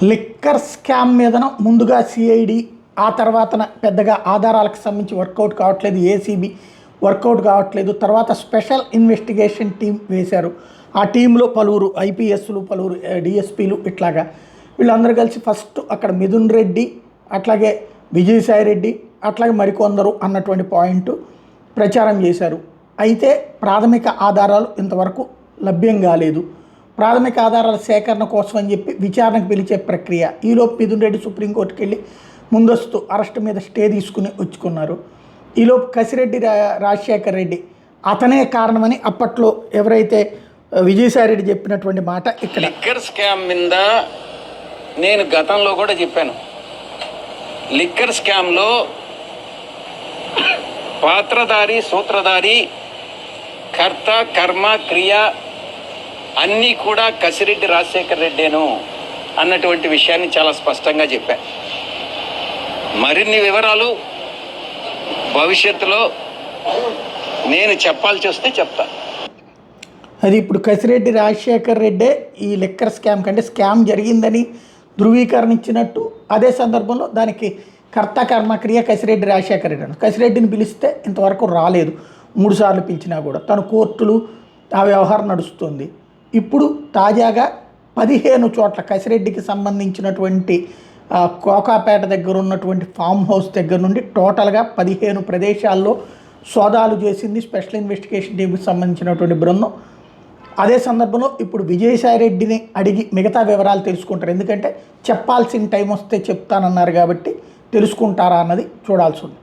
Liquor scam మీదన ముందుగా CID, ఆ తర్వాతన పెద్దగా ఆధారాలకు సంబంధించి వర్కౌట్ కావట్లేదు, ఏసీబీ వర్కౌట్ కావట్లేదు. తర్వాత స్పెషల్ ఇన్వెస్టిగేషన్ టీం వేశారు. ఆ టీంలో పలువురు ఐపీఎస్లు, పలువురు డిఎస్పీలు, ఇట్లాగా వీళ్ళందరూ కలిసి ఫస్ట్ అక్కడ మిథున్ రెడ్డి, అట్లాగే విజయసాయి రెడ్డి, అట్లాగే మరికొందరు అన్నటువంటి పాయింట్ ప్రచారం చేశారు. అయితే ప్రాథమిక ఆధారాలు ఇంతవరకు లభ్యం కాలేదు. ప్రాథమిక ఆధారాల సేకరణ కోసం అని చెప్పి విచారణకు పిలిచే ప్రక్రియ. ఈలోపు మిథున్ రెడ్డి సుప్రీంకోర్టుకు వెళ్ళి ముందస్తు అరెస్ట్ మీద స్టే తీసుకుని వచ్చుకున్నారు. ఈలోపు కసిరెడ్డి రాజశేఖర్ రెడ్డి అతనే కారణమని అప్పట్లో ఎవరైతే విజయసాయి రెడ్డి చెప్పినటువంటి మాట ఇక్కడ. లిక్కర్ స్కామ్ మీద నేను గతంలో కూడా చెప్పాను. లిక్కర్ స్కామ్లో పాత్రధారి, సూత్రధారి, కర్త, కర్మ, క్రియ అన్నీ కూడా కసిరెడ్డి రాజశేఖర్ రెడ్డేను అన్నటువంటి విషయాన్ని చాలా స్పష్టంగా చెప్పాను. మరిన్ని వివరాలు భవిష్యత్తులో నేను చెప్పాల్సి వస్తే చెప్తా. అది ఇప్పుడు కసిరెడ్డి రాజశేఖర్ రెడ్డే ఈ లిక్కర్ స్కామ్ కంటే స్కామ్ జరిగిందని ధృవీకరణ ఇచ్చినట్టు. అదే సందర్భంలో దానికి కర్త, కర్మ, క్రియ కసిరెడ్డి రాజశేఖర్ రెడ్డి అని. కసిరెడ్డిని పిలిస్తే ఇంతవరకు రాలేదు. 3 సార్లు పిలిచినా కూడా తను కోర్టులు ఆ వ్యవహారం నడుస్తుంది. ఇప్పుడు తాజాగా 15 చోట్ల కసిరెడ్డికి సంబంధించినటువంటి కోకాపేట దగ్గర ఉన్నటువంటి ఫామ్ హౌస్ దగ్గర నుండి టోటల్గా 15 ప్రదేశాల్లో సోదాలు చేసింది స్పెషల్ ఇన్వెస్టిగేషన్ టీంకి సంబంధించినటువంటి బృందం. అదే సందర్భంలో ఇప్పుడు విజయసాయి రెడ్డిని అడిగి మిగతా వివరాలు తెలుసుకుంటారు. ఎందుకంటే చెప్పాల్సిన టైం వస్తే చెప్తానన్నారు కాబట్టి తెలుసుకుంటారా అన్నది చూడాల్సి ఉంది.